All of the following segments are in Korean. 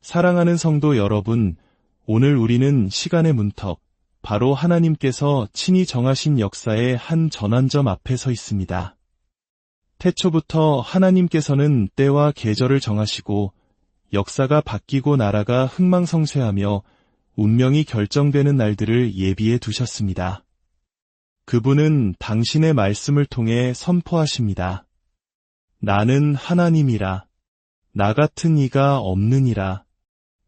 사랑하는 성도 여러분, 오늘 우리는 시간의 문턱, 바로 하나님께서 친히 정하신 역사의 한 전환점 앞에 서 있습니다. 태초부터 하나님께서는 때와 계절을 정하시고 역사가 바뀌고 나라가 흥망성쇠하며 운명이 결정되는 날들을 예비해 두셨습니다. 그분은 당신의 말씀을 통해 선포하십니다. 나는 하나님이라. 나 같은 이가 없느니라.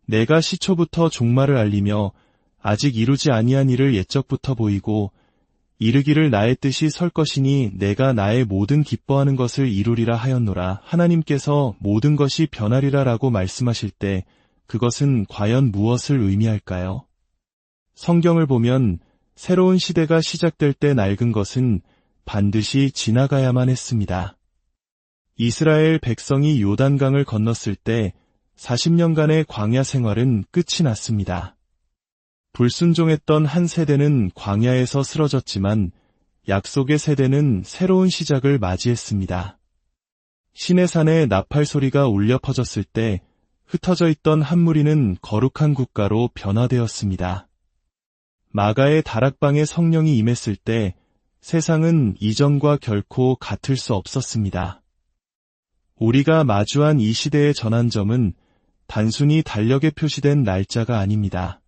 내가 시초부터 종말을 알리며 아직 이루지 아니한 일을 옛적부터 보이고 이르기를 나의 뜻이 설 것이니 내가 나의 모든 기뻐하는 것을 이루리라 하였노라. 하나님께서 모든 것이 변하리라 라고 말씀하실 때 그것은 과연 무엇을 의미할까요? 성경을 보면 새로운 시대가 시작될 때 낡은 것은 반드시 지나가야만 했습니다. 이스라엘 백성이 요단강을 건넜을 때 40년간의 광야 생활은 끝이 났습니다. 불순종했던 한 세대는 광야에서 쓰러졌지만 약속의 세대는 새로운 시작을 맞이했습니다. 시내산에 나팔 소리가 울려 퍼졌을 때 흩어져 있던 한 무리는 거룩한 국가로 변화되었습니다. 마가의 다락방에 성령이 임했을 때 세상은 이전과 결코 같을 수 없었습니다. 우리가 마주한 이 시대의 전환점은 단순히 달력에 표시된 날짜가 아닙니다.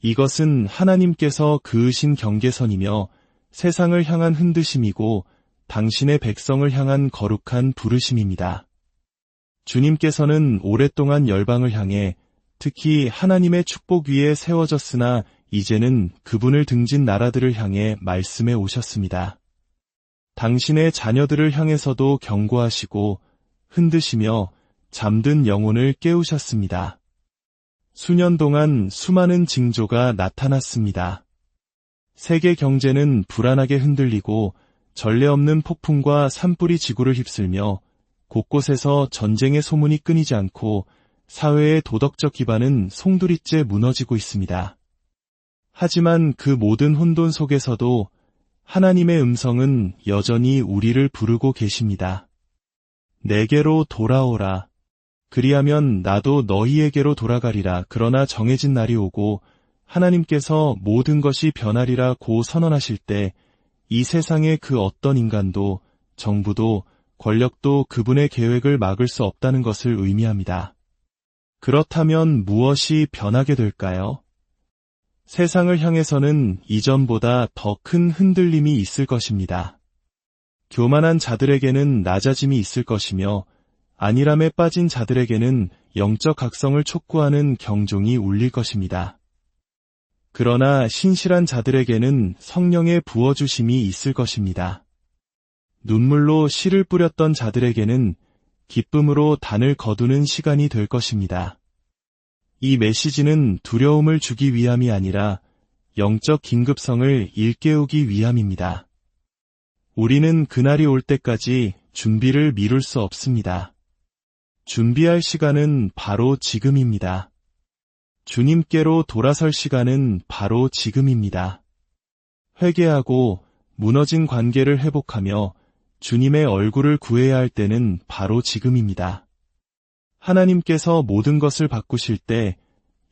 이것은 하나님께서 그으신 경계선이며 세상을 향한 흔드심이고 당신의 백성을 향한 거룩한 부르심입니다. 주님께서는 오랫동안 열방을 향해 특히 하나님의 축복 위에 세워졌으나 이제는 그분을 등진 나라들을 향해 말씀해 오셨습니다. 당신의 자녀들을 향해서도 경고하시고 흔드시며 잠든 영혼을 깨우셨습니다. 수년 동안 수많은 징조가 나타났습니다. 세계 경제는 불안하게 흔들리고 전례 없는 폭풍과 산불이 지구를 휩쓸며 곳곳에서 전쟁의 소문이 끊이지 않고 사회의 도덕적 기반은 송두리째 무너지고 있습니다. 하지만 그 모든 혼돈 속에서도 하나님의 음성은 여전히 우리를 부르고 계십니다. 내게로 돌아오라. 그리하면 나도 너희에게로 돌아가리라. 그러나 정해진 날이 오고 하나님께서 모든 것이 변하리라고 선언하실 때 이 세상의 그 어떤 인간도 정부도 권력도 그분의 계획을 막을 수 없다는 것을 의미합니다. 그렇다면 무엇이 변하게 될까요? 세상을 향해서는 이전보다 더 큰 흔들림이 있을 것입니다. 교만한 자들에게는 낮아짐이 있을 것이며 안일함에 빠진 자들에게는 영적 각성을 촉구하는 경종이 울릴 것입니다. 그러나 신실한 자들에게는 성령의 부어주심이 있을 것입니다. 눈물로 씨를 뿌렸던 자들에게는 기쁨으로 단을 거두는 시간이 될 것입니다. 이 메시지는 두려움을 주기 위함이 아니라 영적 긴급성을 일깨우기 위함입니다. 우리는 그날이 올 때까지 준비를 미룰 수 없습니다. 준비할 시간은 바로 지금입니다. 주님께로 돌아설 시간은 바로 지금입니다. 회개하고 무너진 관계를 회복하며 주님의 얼굴을 구해야 할 때는 바로 지금입니다. 하나님께서 모든 것을 바꾸실 때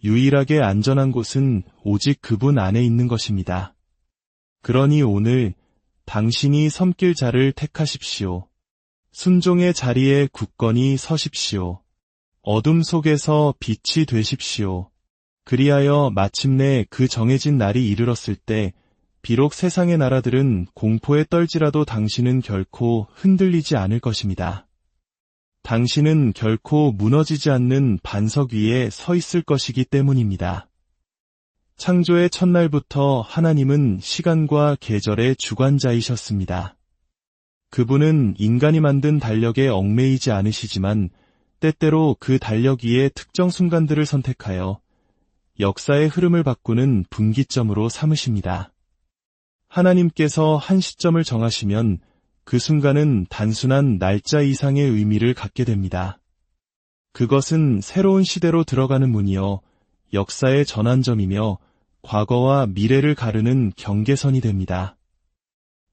유일하게 안전한 곳은 오직 그분 안에 있는 것입니다. 그러니 오늘 당신이 섬길 자를 택하십시오. 순종의 자리에 굳건히 서십시오. 어둠 속에서 빛이 되십시오. 그리하여 마침내 그 정해진 날이 이르렀을 때 비록 세상의 나라들은 공포에 떨지라도 당신은 결코 흔들리지 않을 것입니다. 당신은 결코 무너지지 않는 반석 위에 서 있을 것이기 때문입니다. 창조의 첫날부터 하나님은 시간과 계절의 주관자이셨습니다. 그분은 인간이 만든 달력에 얽매이지 않으시지만 때때로 그 달력 위에 특정 순간들을 선택하여 역사의 흐름을 바꾸는 분기점으로 삼으십니다. 하나님께서 한 시점을 정하시면 그 순간은 단순한 날짜 이상의 의미를 갖게 됩니다. 그것은 새로운 시대로 들어가는 문이요, 역사의 전환점이며 과거와 미래를 가르는 경계선이 됩니다.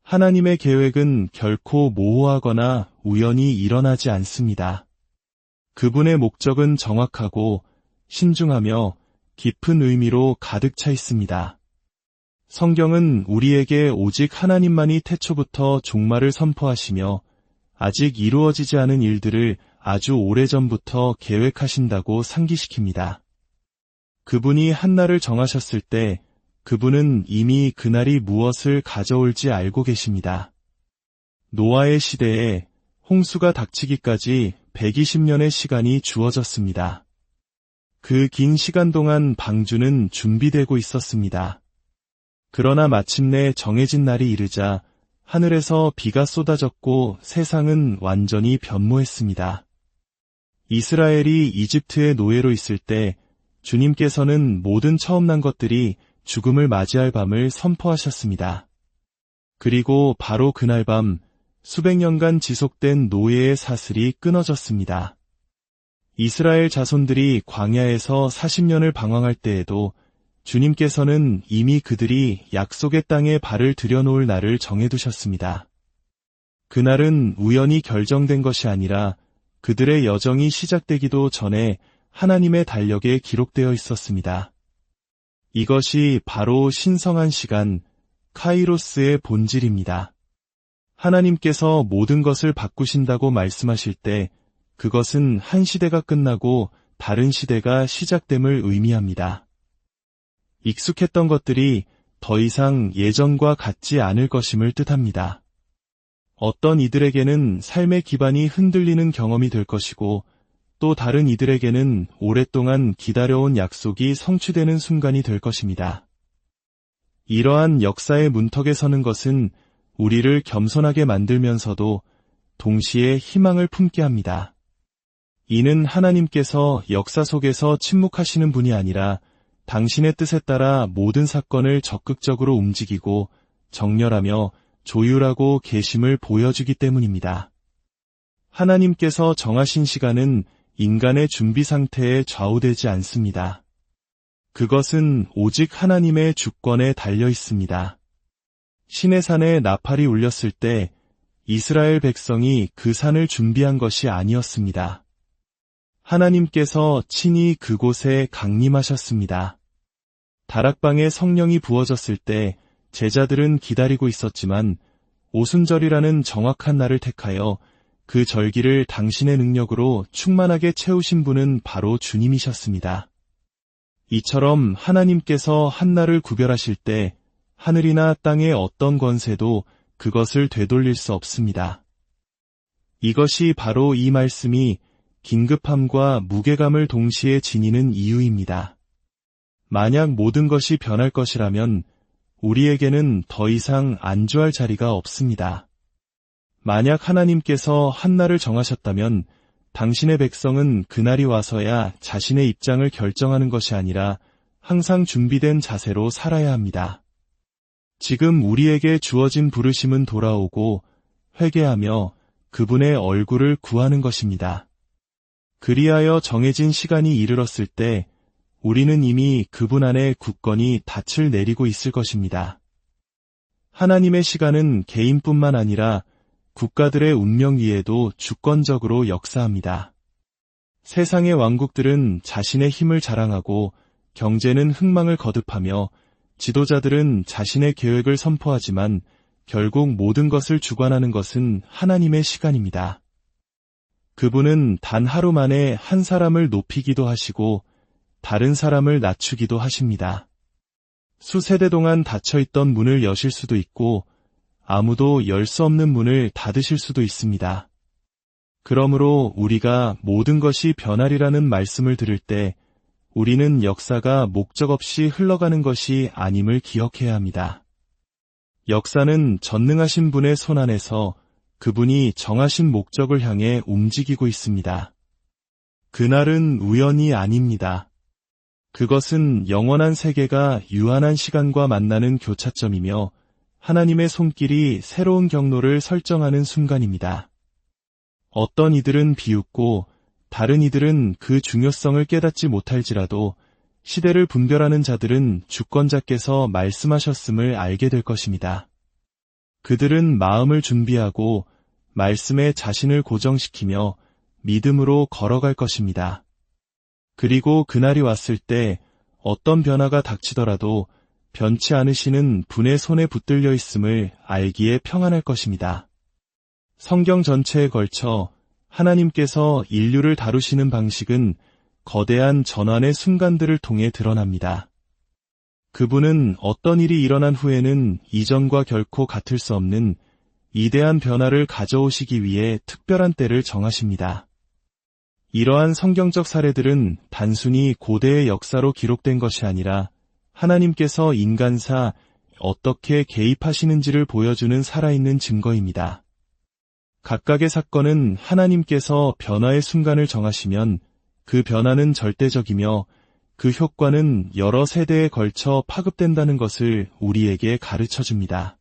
하나님의 계획은 결코 모호하거나 우연히 일어나지 않습니다. 그분의 목적은 정확하고 신중하며 깊은 의미로 가득 차 있습니다. 성경은 우리에게 오직 하나님만이 태초부터 종말을 선포하시며 아직 이루어지지 않은 일들을 아주 오래전부터 계획하신다고 상기시킵니다. 그분이 한날을 정하셨을 때 그분은 이미 그날이 무엇을 가져올지 알고 계십니다. 노아의 시대에 홍수가 닥치기까지 120년의 시간이 주어졌습니다. 그 긴 시간 동안 방주는 준비되고 있었습니다. 그러나 마침내 정해진 날이 이르자 하늘에서 비가 쏟아졌고 세상은 완전히 변모했습니다. 이스라엘이 이집트의 노예로 있을 때 주님께서는 모든 처음 난 것들이 죽음을 맞이할 밤을 선포하셨습니다. 그리고 바로 그날 밤 수백 년간 지속된 노예의 사슬이 끊어졌습니다. 이스라엘 자손들이 광야에서 40년을 방황할 때에도 주님께서는 이미 그들이 약속의 땅에 발을 들여놓을 날을 정해두셨습니다. 그날은 우연히 결정된 것이 아니라 그들의 여정이 시작되기도 전에 하나님의 달력에 기록되어 있었습니다. 이것이 바로 신성한 시간, 카이로스의 본질입니다. 하나님께서 모든 것을 바꾸신다고 말씀하실 때 그것은 한 시대가 끝나고 다른 시대가 시작됨을 의미합니다. 익숙했던 것들이 더 이상 예전과 같지 않을 것임을 뜻합니다. 어떤 이들에게는 삶의 기반이 흔들리는 경험이 될 것이고 또 다른 이들에게는 오랫동안 기다려온 약속이 성취되는 순간이 될 것입니다. 이러한 역사의 문턱에 서는 것은 우리를 겸손하게 만들면서도 동시에 희망을 품게 합니다. 이는 하나님께서 역사 속에서 침묵하시는 분이 아니라 당신의 뜻에 따라 모든 사건을 적극적으로 움직이고 정렬하며 조율하고 계심을 보여주기 때문입니다. 하나님께서 정하신 시간은 인간의 준비 상태에 좌우되지 않습니다. 그것은 오직 하나님의 주권에 달려 있습니다. 시내산에 나팔이 울렸을 때 이스라엘 백성이 그 산을 준비한 것이 아니었습니다. 하나님께서 친히 그곳에 강림하셨습니다. 다락방에 성령이 부어졌을 때 제자들은 기다리고 있었지만 오순절이라는 정확한 날을 택하여 그 절기를 당신의 능력으로 충만하게 채우신 분은 바로 주님이셨습니다. 이처럼 하나님께서 한날을 구별하실 때 하늘이나 땅의 어떤 권세도 그것을 되돌릴 수 없습니다. 이것이 바로 이 말씀이 긴급함과 무게감을 동시에 지니는 이유입니다. 만약 모든 것이 변할 것이라면 우리에게는 더 이상 안주할 자리가 없습니다. 만약 하나님께서 한날을 정하셨다면 당신의 백성은 그날이 와서야 자신의 입장을 결정하는 것이 아니라 항상 준비된 자세로 살아야 합니다. 지금 우리에게 주어진 부르심은 돌아오고 회개하며 그분의 얼굴을 구하는 것입니다. 그리하여 정해진 시간이 이르렀을 때 우리는 이미 그분 안에 굳건히 닻을 내리고 있을 것입니다. 하나님의 시간은 개인뿐만 아니라 국가들의 운명 위에도 주권적으로 역사합니다. 세상의 왕국들은 자신의 힘을 자랑하고 경제는 흥망을 거듭하며 지도자들은 자신의 계획을 선포하지만 결국 모든 것을 주관하는 것은 하나님의 시간입니다. 그분은 단 하루 만에 한 사람을 높이기도 하시고 다른 사람을 낮추기도 하십니다. 수세대 동안 닫혀있던 문을 여실 수도 있고 아무도 열 수 없는 문을 닫으실 수도 있습니다. 그러므로 우리가 모든 것이 변하리라는 말씀을 들을 때 우리는 역사가 목적 없이 흘러가는 것이 아님을 기억해야 합니다. 역사는 전능하신 분의 손 안에서 그분이 정하신 목적을 향해 움직이고 있습니다. 그날은 우연이 아닙니다. 그것은 영원한 세계가 유한한 시간과 만나는 교차점이며 하나님의 손길이 새로운 경로를 설정하는 순간입니다. 어떤 이들은 비웃고 다른 이들은 그 중요성을 깨닫지 못할지라도 시대를 분별하는 자들은 주권자께서 말씀하셨음을 알게 될 것입니다. 그들은 마음을 준비하고 말씀에 자신을 고정시키며 믿음으로 걸어갈 것입니다. 그리고 그날이 왔을 때 어떤 변화가 닥치더라도 변치 않으시는 분의 손에 붙들려 있음을 알기에 평안할 것입니다. 성경 전체에 걸쳐 하나님께서 인류를 다루시는 방식은 거대한 전환의 순간들을 통해 드러납니다. 그분은 어떤 일이 일어난 후에는 이전과 결코 같을 수 없는 이대한 변화를 가져오시기 위해 특별한 때를 정하십니다. 이러한 성경적 사례들은 단순히 고대의 역사로 기록된 것이 아니라 하나님께서 인간사 어떻게 개입하시는지를 보여주는 살아있는 증거입니다. 각각의 사건은 하나님께서 변화의 순간을 정하시면 그 변화는 절대적이며 그 효과는 여러 세대에 걸쳐 파급된다는 것을 우리에게 가르쳐줍니다.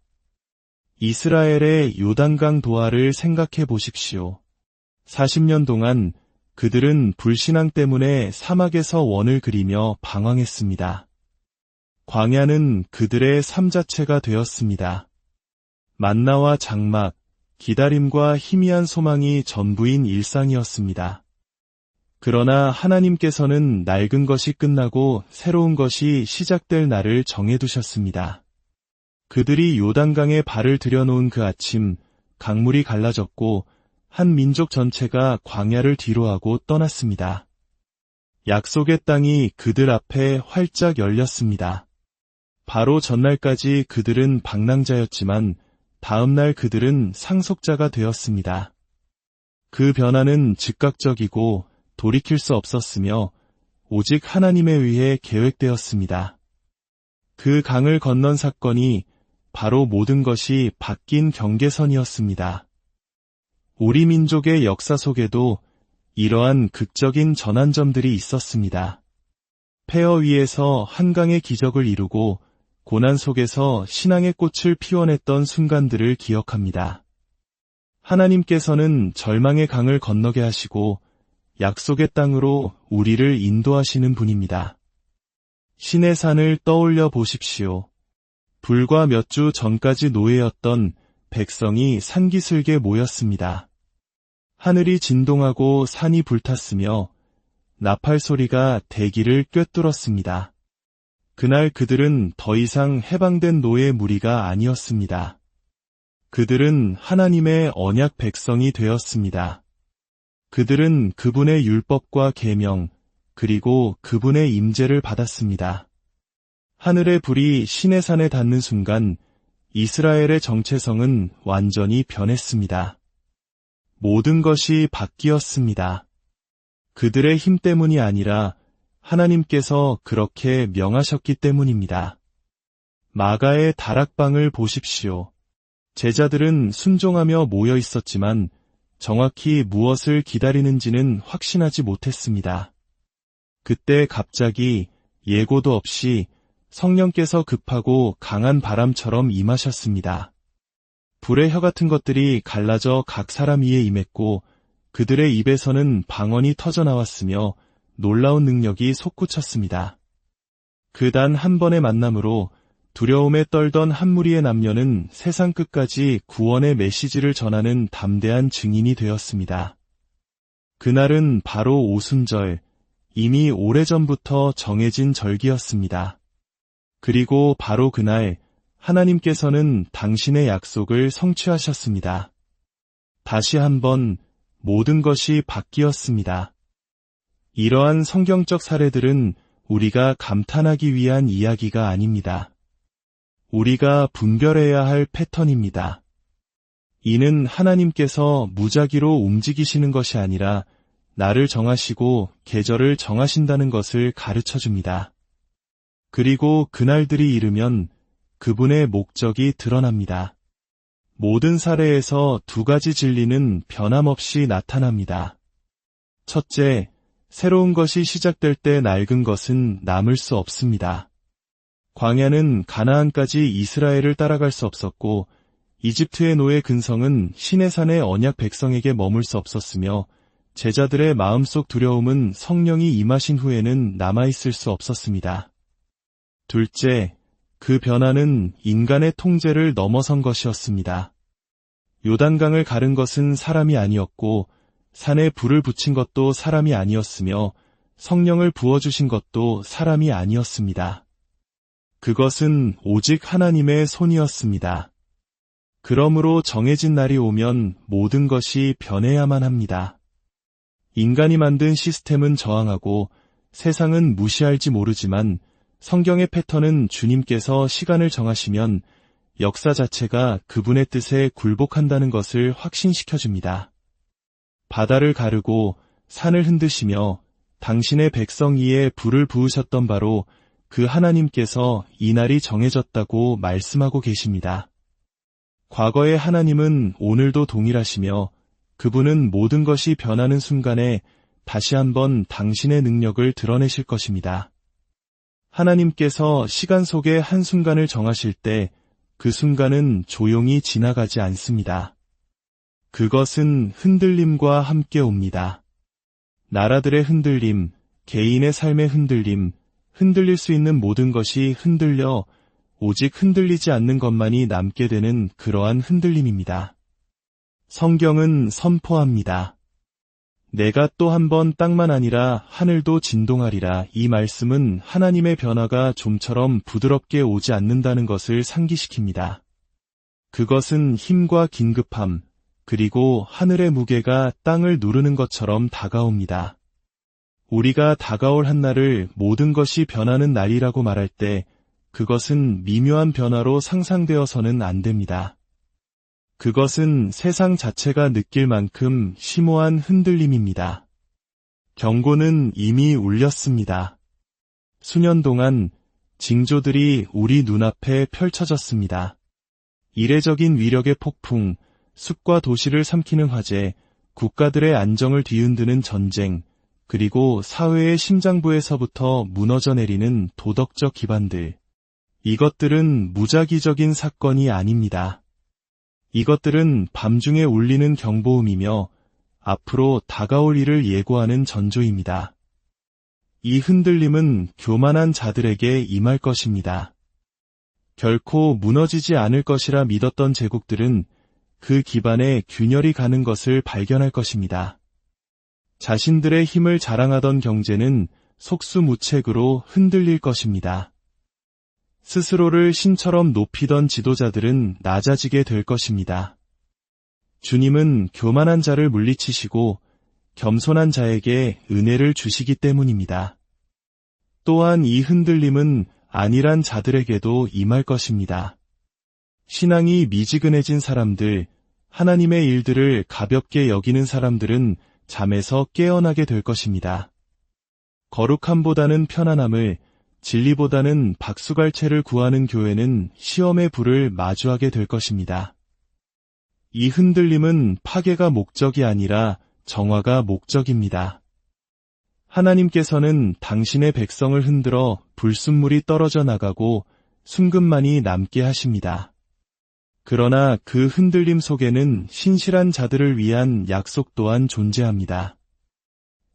이스라엘의 요단강 도하를 생각해 보십시오. 40년 동안 그들은 불신앙 때문에 사막에서 원을 그리며 방황했습니다. 광야는 그들의 삶 자체가 되었습니다. 만나와 장막, 기다림과 희미한 소망이 전부인 일상이었습니다. 그러나 하나님께서는 낡은 것이 끝나고 새로운 것이 시작될 날을 정해두셨습니다. 그들이 요단강에 발을 들여놓은 그 아침, 강물이 갈라졌고 한 민족 전체가 광야를 뒤로하고 떠났습니다. 약속의 땅이 그들 앞에 활짝 열렸습니다. 바로 전날까지 그들은 방랑자였지만 다음날 그들은 상속자가 되었습니다. 그 변화는 즉각적이고 돌이킬 수 없었으며 오직 하나님에 의해 계획되었습니다. 그 강을 건넌 사건이 바로 모든 것이 바뀐 경계선이었습니다. 우리 민족의 역사 속에도 이러한 극적인 전환점들이 있었습니다. 폐허 위에서 한강의 기적을 이루고 고난 속에서 신앙의 꽃을 피워냈던 순간들을 기억합니다. 하나님께서는 절망의 강을 건너게 하시고 약속의 땅으로 우리를 인도하시는 분입니다. 신의 산을 떠올려 보십시오. 불과 몇 주 전까지 노예였던 백성이 산기슭에 모였습니다. 하늘이 진동하고 산이 불탔으며 나팔 소리가 대기를 꿰뚫었습니다. 그날 그들은 더 이상 해방된 노예 무리가 아니었습니다. 그들은 하나님의 언약 백성이 되었습니다. 그들은 그분의 율법과 계명, 그리고 그분의 임재를 받았습니다. 하늘의 불이 시내 산에 닿는 순간 이스라엘의 정체성은 완전히 변했습니다. 모든 것이 바뀌었습니다. 그들의 힘 때문이 아니라 하나님께서 그렇게 명하셨기 때문입니다. 마가의 다락방을 보십시오. 제자들은 순종하며 모여 있었지만 정확히 무엇을 기다리는지는 확신하지 못했습니다. 그때 갑자기 예고도 없이 성령께서 급하고 강한 바람처럼 임하셨습니다. 불의 혀 같은 것들이 갈라져 각 사람 위에 임했고 그들의 입에서는 방언이 터져나왔으며 놀라운 능력이 솟구쳤습니다. 그 단 한 번의 만남으로 두려움에 떨던 한 무리의 남녀는 세상 끝까지 구원의 메시지를 전하는 담대한 증인이 되었습니다. 그날은 바로 오순절, 이미 오래전부터 정해진 절기였습니다. 그리고 바로 그날 하나님께서는 당신의 약속을 성취하셨습니다. 다시 한번 모든 것이 바뀌었습니다. 이러한 성경적 사례들은 우리가 감탄하기 위한 이야기가 아닙니다. 우리가 분별해야 할 패턴입니다. 이는 하나님께서 무작위로 움직이시는 것이 아니라 날을 정하시고 계절을 정하신다는 것을 가르쳐줍니다. 그리고 그날들이 이르면 그분의 목적이 드러납니다. 모든 사례에서 두 가지 진리는 변함없이 나타납니다. 첫째, 새로운 것이 시작될 때 낡은 것은 남을 수 없습니다. 광야는 가나안까지 이스라엘을 따라갈 수 없었고 이집트의 노예 근성은 시내산의 언약 백성에게 머물 수 없었으며 제자들의 마음속 두려움은 성령이 임하신 후에는 남아있을 수 없었습니다. 둘째, 그 변화는 인간의 통제를 넘어선 것이었습니다. 요단강을 가른 것은 사람이 아니었고 산에 불을 붙인 것도 사람이 아니었으며 성령을 부어주신 것도 사람이 아니었습니다. 그것은 오직 하나님의 손이었습니다. 그러므로 정해진 날이 오면 모든 것이 변해야만 합니다. 인간이 만든 시스템은 저항하고 세상은 무시할지 모르지만 성경의 패턴은 주님께서 시간을 정하시면 역사 자체가 그분의 뜻에 굴복한다는 것을 확신시켜줍니다. 바다를 가르고 산을 흔드시며 당신의 백성 위에 불을 부으셨던 바로 그 하나님께서 이 날이 정해졌다고 말씀하고 계십니다. 과거의 하나님은 오늘도 동일하시며 그분은 모든 것이 변하는 순간에 다시 한번 당신의 능력을 드러내실 것입니다. 하나님께서 시간 속의 한순간을 정하실 때 그 순간은 조용히 지나가지 않습니다. 그것은 흔들림과 함께 옵니다. 나라들의 흔들림, 개인의 삶의 흔들림, 흔들릴 수 있는 모든 것이 흔들려 오직 흔들리지 않는 것만이 남게 되는 그러한 흔들림입니다. 성경은 선포합니다. 내가 또 한 번 땅만 아니라 하늘도 진동하리라. 이 말씀은 하나님의 변화가 좀처럼 부드럽게 오지 않는다는 것을 상기시킵니다. 그것은 힘과 긴급함, 그리고 하늘의 무게가 땅을 누르는 것처럼 다가옵니다. 우리가 다가올 한날을 모든 것이 변하는 날이라고 말할 때 그것은 미묘한 변화로 상상되어서는 안 됩니다. 그것은 세상 자체가 느낄 만큼 심오한 흔들림입니다. 경고는 이미 울렸습니다. 수년 동안 징조들이 우리 눈앞에 펼쳐졌습니다. 이례적인 위력의 폭풍, 숲과 도시를 삼키는 화재, 국가들의 안정을 뒤흔드는 전쟁, 그리고 사회의 심장부에서부터 무너져 내리는 도덕적 기반들. 이것들은 무작위적인 사건이 아닙니다. 이것들은 밤중에 울리는 경보음이며 앞으로 다가올 일을 예고하는 전조입니다. 이 흔들림은 교만한 자들에게 임할 것입니다. 결코 무너지지 않을 것이라 믿었던 제국들은 그 기반에 균열이 가는 것을 발견할 것입니다. 자신들의 힘을 자랑하던 경제는 속수무책으로 흔들릴 것입니다. 스스로를 신처럼 높이던 지도자들은 낮아지게 될 것입니다. 주님은 교만한 자를 물리치시고 겸손한 자에게 은혜를 주시기 때문입니다. 또한 이 흔들림은 안일한 자들에게도 임할 것입니다. 신앙이 미지근해진 사람들, 하나님의 일들을 가볍게 여기는 사람들은 잠에서 깨어나게 될 것입니다. 거룩함보다는 편안함을, 진리보다는 박수갈채를 구하는 교회는 시험의 불을 마주하게 될 것입니다. 이 흔들림은 파괴가 목적이 아니라 정화가 목적입니다. 하나님께서는 당신의 백성을 흔들어 불순물이 떨어져 나가고 순금만이 남게 하십니다. 그러나 그 흔들림 속에는 신실한 자들을 위한 약속 또한 존재합니다.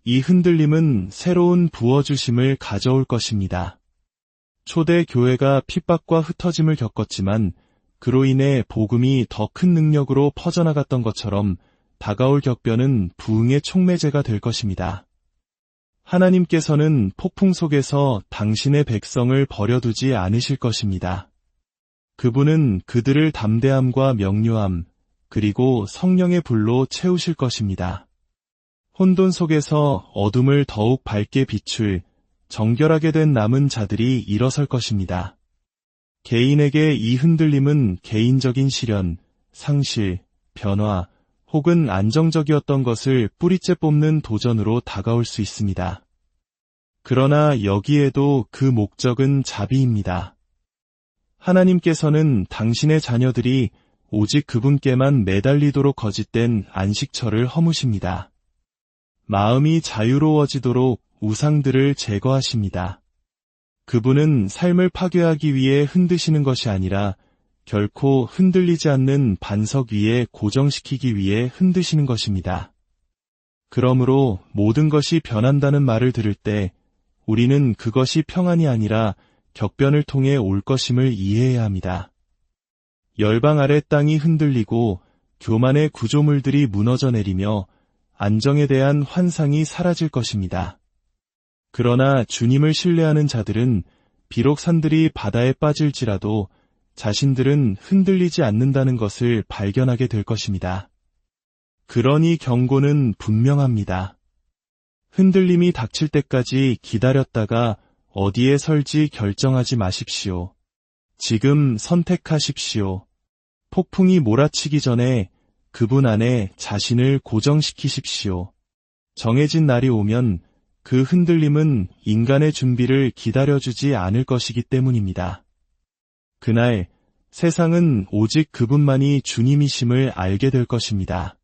이 흔들림은 새로운 부어주심을 가져올 것입니다. 초대 교회가 핍박과 흩어짐을 겪었지만 그로 인해 복음이 더 큰 능력으로 퍼져나갔던 것처럼 다가올 격변은 부흥의 촉매제가 될 것입니다. 하나님께서는 폭풍 속에서 당신의 백성을 버려두지 않으실 것입니다. 그분은 그들을 담대함과 명료함, 그리고 성령의 불로 채우실 것입니다. 혼돈 속에서 어둠을 더욱 밝게 비출 정결하게 된 남은 자들이 일어설 것입니다. 개인에게 이 흔들림은 개인적인 시련, 상실, 변화, 혹은 안정적이었던 것을 뿌리째 뽑는 도전으로 다가올 수 있습니다. 그러나 여기에도 그 목적은 자비입니다. 하나님께서는 당신의 자녀들이 오직 그분께만 매달리도록 거짓된 안식처를 허무십니다. 마음이 자유로워지도록 우상들을 제거하십니다. 그분은 삶을 파괴하기 위해 흔드시는 것이 아니라 결코 흔들리지 않는 반석 위에 고정시키기 위해 흔드시는 것입니다. 그러므로 모든 것이 변한다는 말을 들을 때 우리는 그것이 평안이 아니라 격변을 통해 올 것임을 이해해야 합니다. 열방 아래 땅이 흔들리고 교만의 구조물들이 무너져 내리며 안정에 대한 환상이 사라질 것입니다. 그러나 주님을 신뢰하는 자들은 비록 산들이 바다에 빠질지라도 자신들은 흔들리지 않는다는 것을 발견하게 될 것입니다. 그러니 경고는 분명합니다. 흔들림이 닥칠 때까지 기다렸다가 어디에 설지 결정하지 마십시오. 지금 선택하십시오. 폭풍이 몰아치기 전에 그분 안에 자신을 고정시키십시오. 정해진 날이 오면 그 흔들림은 인간의 준비를 기다려주지 않을 것이기 때문입니다. 그날 세상은 오직 그분만이 주님이심을 알게 될 것입니다.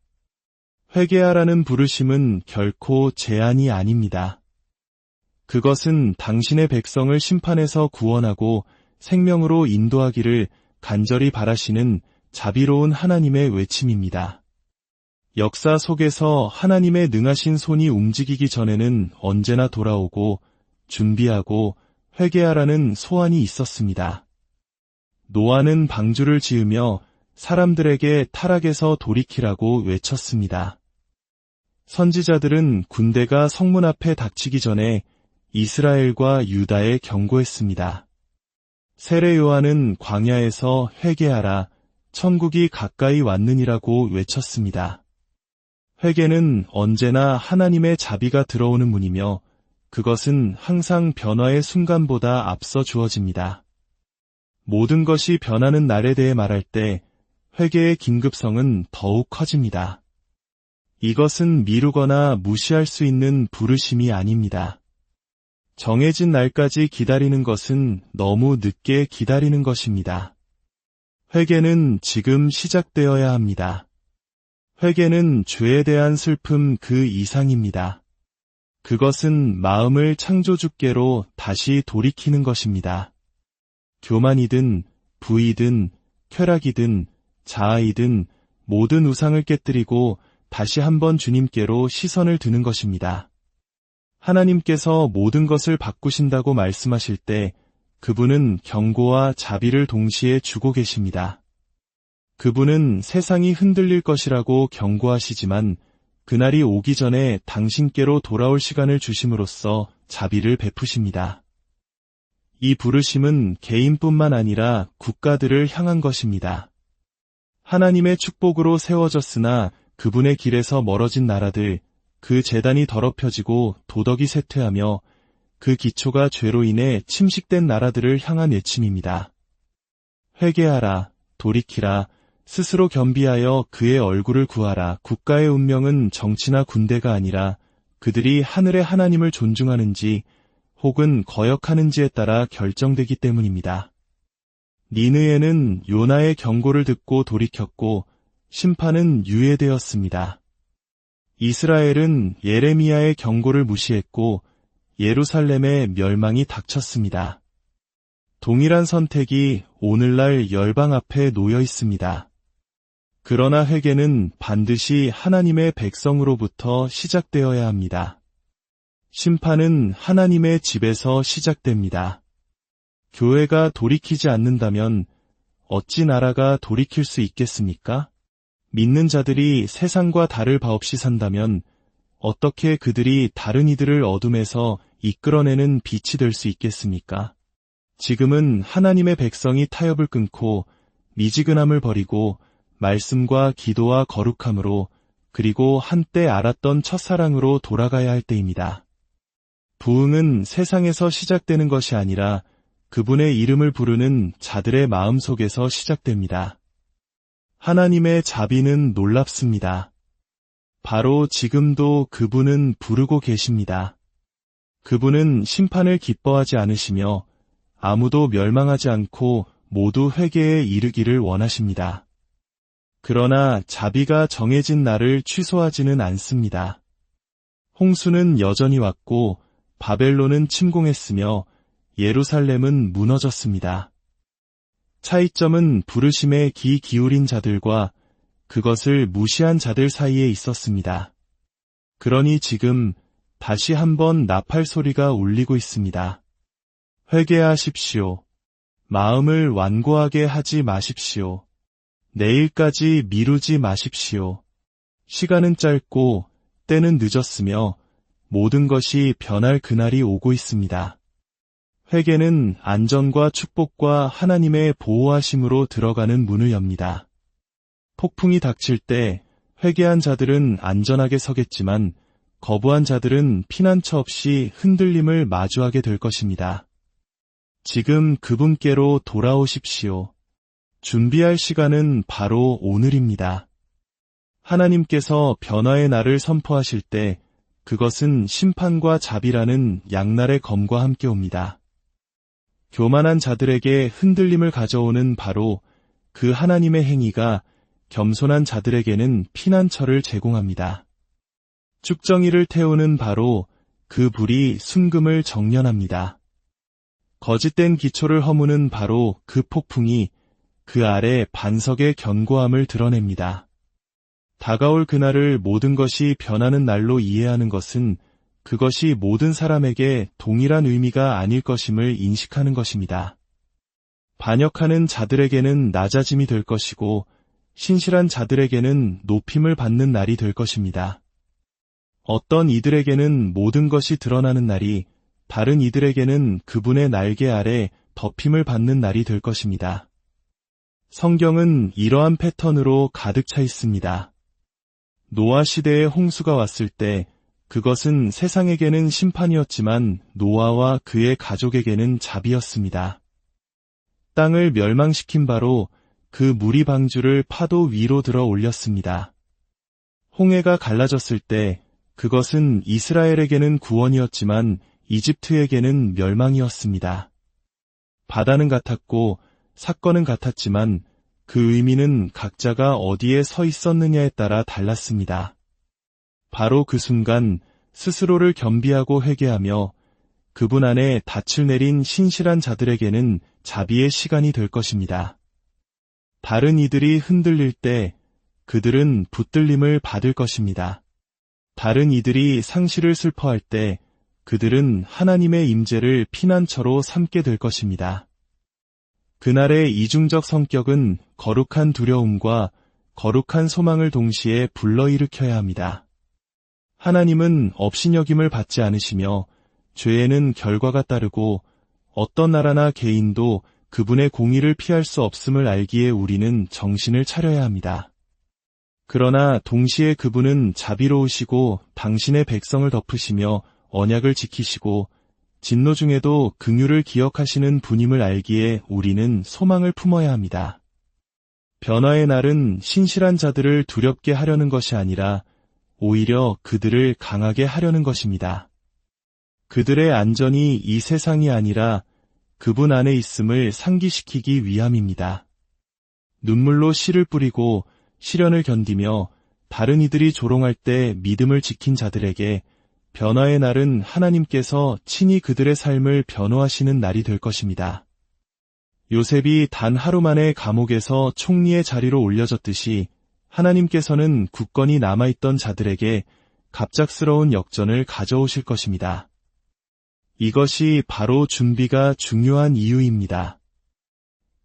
회개하라는 부르심은 결코 제한이 아닙니다. 그것은 당신의 백성을 심판에서 구원하고 생명으로 인도하기를 간절히 바라시는 자비로운 하나님의 외침입니다. 역사 속에서 하나님의 능하신 손이 움직이기 전에는 언제나 돌아오고 준비하고 회개하라는 소환이 있었습니다. 노아는 방주를 지으며 사람들에게 타락에서 돌이키라고 외쳤습니다. 선지자들은 군대가 성문 앞에 닥치기 전에 이스라엘과 유다에 경고했습니다. 세례 요한은 광야에서 회개하라, 천국이 가까이 왔느니라고 외쳤습니다. 회개는 언제나 하나님의 자비가 들어오는 문이며 그것은 항상 변화의 순간보다 앞서 주어집니다. 모든 것이 변하는 날에 대해 말할 때 회개의 긴급성은 더욱 커집니다. 이것은 미루거나 무시할 수 있는 부르심이 아닙니다. 정해진 날까지 기다리는 것은 너무 늦게 기다리는 것입니다. 회개는 지금 시작되어야 합니다. 회개는 죄에 대한 슬픔 그 이상입니다. 그것은 마음을 창조주께로 다시 돌이키는 것입니다. 교만이든 부이든 쾌락이든 자아이든 모든 우상을 깨뜨리고 다시 한번 주님께로 시선을 드는 것입니다. 하나님께서 모든 것을 바꾸신다고 말씀하실 때 그분은 경고와 자비를 동시에 주고 계십니다. 그분은 세상이 흔들릴 것이라고 경고하시지만 그날이 오기 전에 당신께로 돌아올 시간을 주심으로써 자비를 베푸십니다. 이 부르심은 개인뿐만 아니라 국가들을 향한 것입니다. 하나님의 축복으로 세워졌으나 그분의 길에서 멀어진 나라들, 그 재단이 더럽혀지고 도덕이 쇠퇴하며 그 기초가 죄로 인해 침식된 나라들을 향한 외침입니다. 회개하라, 돌이키라, 스스로 겸비하여 그의 얼굴을 구하라. 국가의 운명은 정치나 군대가 아니라 그들이 하늘의 하나님을 존중하는지 혹은 거역하는지에 따라 결정되기 때문입니다. 니느웨는 요나의 경고를 듣고 돌이켰고 심판은 유예되었습니다. 이스라엘은 예레미야의 경고를 무시했고 예루살렘의 멸망이 닥쳤습니다. 동일한 선택이 오늘날 열방 앞에 놓여 있습니다. 그러나 회개는 반드시 하나님의 백성으로부터 시작되어야 합니다. 심판은 하나님의 집에서 시작됩니다. 교회가 돌이키지 않는다면 어찌 나라가 돌이킬 수 있겠습니까? 믿는 자들이 세상과 다를 바 없이 산다면 어떻게 그들이 다른 이들을 어둠에서 이끌어내는 빛이 될 수 있겠습니까? 지금은 하나님의 백성이 타협을 끊고 미지근함을 버리고 말씀과 기도와 거룩함으로 그리고 한때 알았던 첫사랑으로 돌아가야 할 때입니다. 부흥은 세상에서 시작되는 것이 아니라 그분의 이름을 부르는 자들의 마음속에서 시작됩니다. 하나님의 자비는 놀랍습니다. 바로 지금도 그분은 부르고 계십니다. 그분은 심판을 기뻐하지 않으시며 아무도 멸망하지 않고 모두 회개에 이르기를 원하십니다. 그러나 자비가 정해진 날을 취소하지는 않습니다. 홍수는 여전히 왔고 바벨론은 침공했으며 예루살렘은 무너졌습니다. 차이점은 부르심에 귀 기울인 자들과 그것을 무시한 자들 사이에 있었습니다. 그러니 지금 다시 한번 나팔 소리가 울리고 있습니다. 회개하십시오. 마음을 완고하게 하지 마십시오. 내일까지 미루지 마십시오. 시간은 짧고 때는 늦었으며 모든 것이 변할 그날이 오고 있습니다. 회개는 안전과 축복과 하나님의 보호하심으로 들어가는 문을 엽니다. 폭풍이 닥칠 때 회개한 자들은 안전하게 서겠지만 거부한 자들은 피난처 없이 흔들림을 마주하게 될 것입니다. 지금 그분께로 돌아오십시오. 준비할 시간은 바로 오늘입니다. 하나님께서 변화의 날을 선포하실 때 그것은 심판과 자비라는 양날의 검과 함께 옵니다. 교만한 자들에게 흔들림을 가져오는 바로 그 하나님의 행위가 겸손한 자들에게는 피난처를 제공합니다. 쭉정이를 태우는 바로 그 불이 순금을 정련합니다. 거짓된 기초를 허무는 바로 그 폭풍이 그 아래 반석의 견고함을 드러냅니다. 다가올 그날을 모든 것이 변하는 날로 이해하는 것은 그것이 모든 사람에게 동일한 의미가 아닐 것임을 인식하는 것입니다. 반역하는 자들에게는 낮아짐이 될 것이고 신실한 자들에게는 높임을 받는 날이 될 것입니다. 어떤 이들에게는 모든 것이 드러나는 날이 다른 이들에게는 그분의 날개 아래 덮임을 받는 날이 될 것입니다. 성경은 이러한 패턴으로 가득 차 있습니다. 노아 시대의 홍수가 왔을 때 그것은 세상에게는 심판이었지만 노아와 그의 가족에게는 자비였습니다. 땅을 멸망시킨 바로 그 무리 방주를 파도 위로 들어 올렸습니다. 홍해가 갈라졌을 때 그것은 이스라엘에게는 구원이었지만 이집트에게는 멸망이었습니다. 바다는 같았고 사건은 같았지만 그 의미는 각자가 어디에 서 있었느냐에 따라 달랐습니다. 바로 그 순간 스스로를 겸비하고 회개하며 그분 안에 닻을 내린 신실한 자들에게는 자비의 시간이 될 것입니다. 다른 이들이 흔들릴 때 그들은 붙들림을 받을 것입니다. 다른 이들이 상실을 슬퍼할 때 그들은 하나님의 임재를 피난처로 삼게 될 것입니다. 그날의 이중적 성격은 거룩한 두려움과 거룩한 소망을 동시에 불러일으켜야 합니다. 하나님은 업신여김을 받지 않으시며 죄에는 결과가 따르고 어떤 나라나 개인도 그분의 공의를 피할 수 없음을 알기에 우리는 정신을 차려야 합니다. 그러나 동시에 그분은 자비로우시고 당신의 백성을 덮으시며 언약을 지키시고 진노 중에도 긍휼을 기억하시는 분임을 알기에 우리는 소망을 품어야 합니다. 변화의 날은 신실한 자들을 두렵게 하려는 것이 아니라 오히려 그들을 강하게 하려는 것입니다. 그들의 안전이 이 세상이 아니라 그분 안에 있음을 상기시키기 위함입니다. 눈물로 씨를 뿌리고 시련을 견디며 다른 이들이 조롱할 때 믿음을 지킨 자들에게 변화의 날은 하나님께서 친히 그들의 삶을 변호하시는 날이 될 것입니다. 요셉이 단 하루 만에 감옥에서 총리의 자리로 올려졌듯이 하나님께서는 굳건히 남아있던 자들에게 갑작스러운 역전을 가져오실 것입니다. 이것이 바로 준비가 중요한 이유입니다.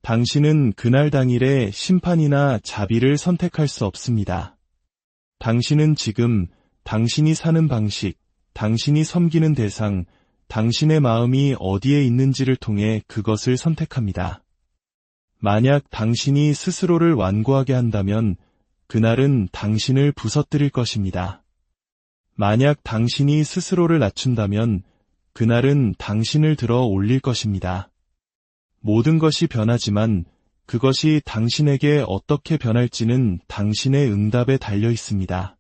당신은 그날 당일에 심판이나 자비를 선택할 수 없습니다. 당신은 지금 당신이 사는 방식, 당신이 섬기는 대상, 당신의 마음이 어디에 있는지를 통해 그것을 선택합니다. 만약 당신이 스스로를 완고하게 한다면 그날은 당신을 부서뜨릴 것입니다. 만약 당신이 스스로를 낮춘다면 그날은 당신을 들어 올릴 것입니다. 모든 것이 변하지만 그것이 당신에게 어떻게 변할지는 당신의 응답에 달려 있습니다.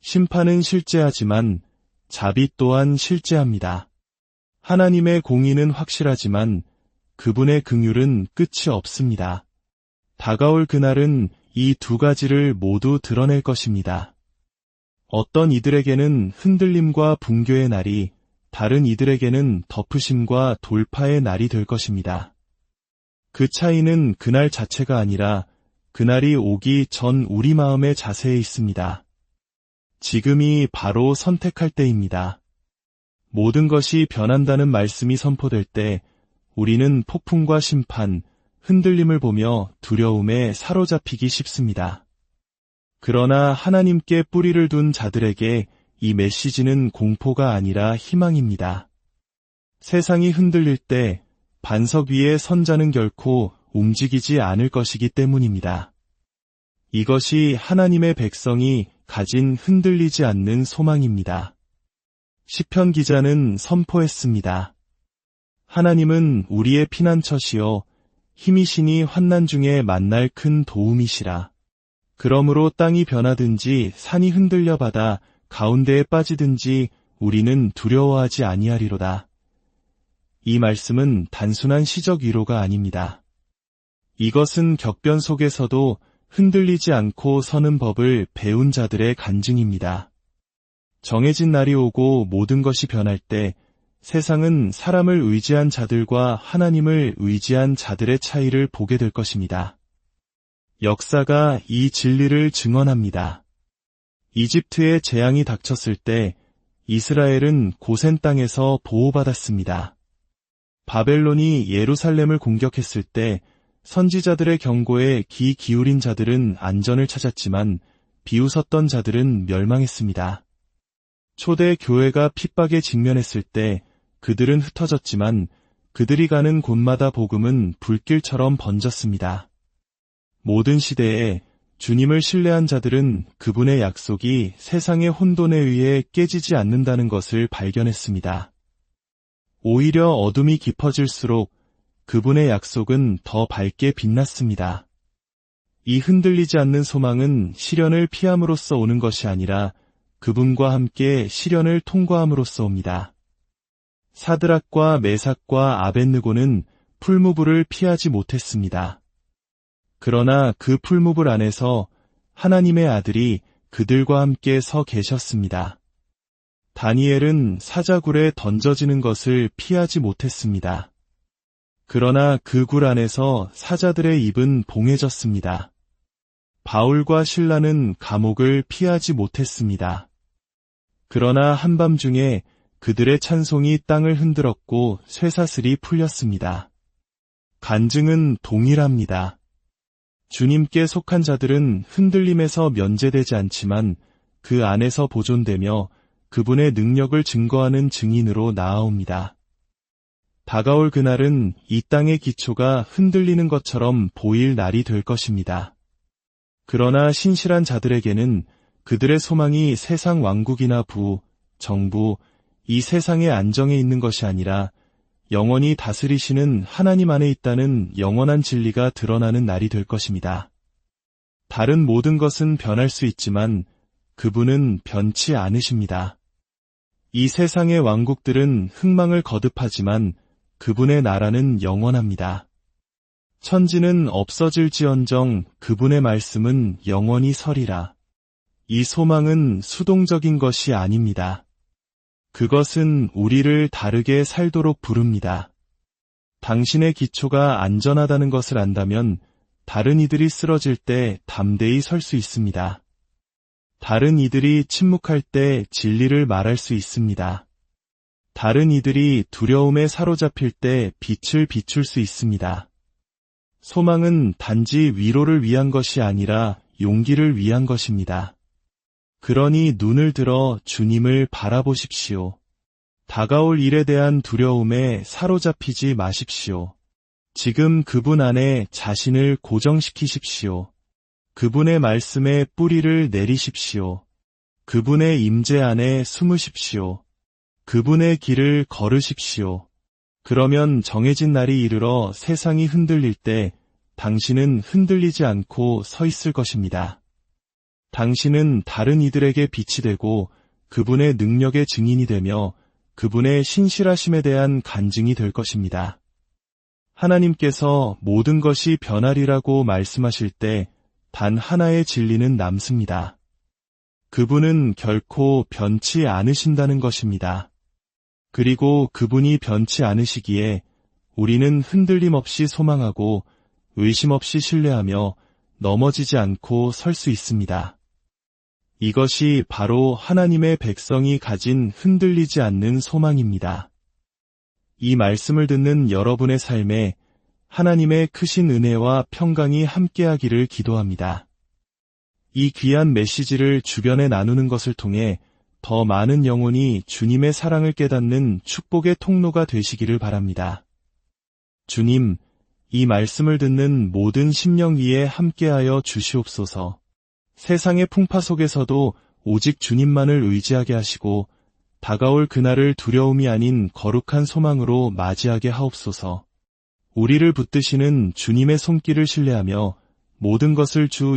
심판은 실제하지만 자비 또한 실제합니다. 하나님의 공의는 확실하지만 그분의 긍휼은 끝이 없습니다. 다가올 그날은 이 두 가지를 모두 드러낼 것입니다. 어떤 이들에게는 흔들림과 붕괴의 날이, 다른 이들에게는 덮으심과 돌파의 날이 될 것입니다. 그 차이는 그날 자체가 아니라 그날이 오기 전 우리 마음의 자세에 있습니다. 지금이 바로 선택할 때입니다. 모든 것이 변한다는 말씀이 선포될 때 우리는 폭풍과 심판, 흔들림을 보며 두려움에 사로잡히기 쉽습니다. 그러나 하나님께 뿌리를 둔 자들에게 이 메시지는 공포가 아니라 희망입니다. 세상이 흔들릴 때 반석 위에 선 자는 결코 움직이지 않을 것이기 때문입니다. 이것이 하나님의 백성이 가진 흔들리지 않는 소망입니다. 시편 기자는 선포했습니다. 하나님은 우리의 피난처시요 힘이시니 환난 중에 만날 큰 도움이시라. 그러므로 땅이 변하든지 산이 흔들려 바다 가운데에 빠지든지 우리는 두려워하지 아니하리로다. 이 말씀은 단순한 시적 위로가 아닙니다. 이것은 격변 속에서도 흔들리지 않고 서는 법을 배운 자들의 간증입니다. 정해진 날이 오고 모든 것이 변할 때 세상은 사람을 의지한 자들과 하나님을 의지한 자들의 차이를 보게 될 것입니다. 역사가 이 진리를 증언합니다. 이집트에 재앙이 닥쳤을 때 이스라엘은 고센 땅에서 보호받았습니다. 바벨론이 예루살렘을 공격했을 때 선지자들의 경고에 귀 기울인 자들은 안전을 찾았지만 비웃었던 자들은 멸망했습니다. 초대 교회가 핍박에 직면했을 때 그들은 흩어졌지만 그들이 가는 곳마다 복음은 불길처럼 번졌습니다. 모든 시대에 주님을 신뢰한 자들은 그분의 약속이 세상의 혼돈에 의해 깨지지 않는다는 것을 발견했습니다. 오히려 어둠이 깊어질수록 그분의 약속은 더 밝게 빛났습니다. 이 흔들리지 않는 소망은 시련을 피함으로써 오는 것이 아니라 그분과 함께 시련을 통과함으로써 옵니다. 사드락과 메삭과 아벳느고는 풀무불을 피하지 못했습니다. 그러나 그 풀무불 안에서 하나님의 아들이 그들과 함께 서 계셨습니다. 다니엘은 사자굴에 던져지는 것을 피하지 못했습니다. 그러나 그 굴 안에서 사자들의 입은 봉해졌습니다. 바울과 실라는 감옥을 피하지 못했습니다. 그러나 한밤중에 그들의 찬송이 땅을 흔들었고 쇠사슬이 풀렸습니다. 간증은 동일합니다. 주님께 속한 자들은 흔들림에서 면제되지 않지만 그 안에서 보존되며 그분의 능력을 증거하는 증인으로 나아옵니다. 다가올 그날은 이 땅의 기초가 흔들리는 것처럼 보일 날이 될 것입니다. 그러나 신실한 자들에게는 그들의 소망이 세상 왕국이나 부, 정부, 이 세상의 안정에 있는 것이 아니라 영원히 다스리시는 하나님 안에 있다는 영원한 진리가 드러나는 날이 될 것입니다. 다른 모든 것은 변할 수 있지만 그분은 변치 않으십니다. 이 세상의 왕국들은 흥망을 거듭하지만 그분의 나라는 영원합니다. 천지는 없어질지언정 그분의 말씀은 영원히 서리라. 이 소망은 수동적인 것이 아닙니다. 그것은 우리를 다르게 살도록 부릅니다. 당신의 기초가 안전하다는 것을 안다면 다른 이들이 쓰러질 때 담대히 설 수 있습니다. 다른 이들이 침묵할 때 진리를 말할 수 있습니다. 다른 이들이 두려움에 사로잡힐 때 빛을 비출 수 있습니다. 소망은 단지 위로를 위한 것이 아니라 용기를 위한 것입니다. 그러니 눈을 들어 주님을 바라보십시오. 다가올 일에 대한 두려움에 사로잡히지 마십시오. 지금 그분 안에 자신을 고정시키십시오. 그분의 말씀에 뿌리를 내리십시오. 그분의 임재 안에 숨으십시오. 그분의 길을 걸으십시오. 그러면 정해진 날이 이르러 세상이 흔들릴 때 당신은 흔들리지 않고 서 있을 것입니다. 당신은 다른 이들에게 빛이 되고 그분의 능력의 증인이 되며 그분의 신실하심에 대한 간증이 될 것입니다. 하나님께서 모든 것이 변하리라고 말씀하실 때 단 하나의 진리는 남습니다. 그분은 결코 변치 않으신다는 것입니다. 그리고 그분이 변치 않으시기에 우리는 흔들림 없이 소망하고 의심 없이 신뢰하며 넘어지지 않고 설 수 있습니다. 이것이 바로 하나님의 백성이 가진 흔들리지 않는 소망입니다. 이 말씀을 듣는 여러분의 삶에 하나님의 크신 은혜와 평강이 함께하기를 기도합니다. 이 귀한 메시지를 주변에 나누는 것을 통해 더 많은 영혼이 주님의 사랑을 깨닫는 축복의 통로가 되시기를 바랍니다. 주님, 이 말씀을 듣는 모든 심령 위에 함께하여 주시옵소서. 세상의 풍파 속에서도 오직 주님만을 의지하게 하시고 다가올 그날을 두려움이 아닌 거룩한 소망으로 맞이하게 하옵소서. 우리를 붙드시는 주님의 손길을 신뢰하며 모든 것을 주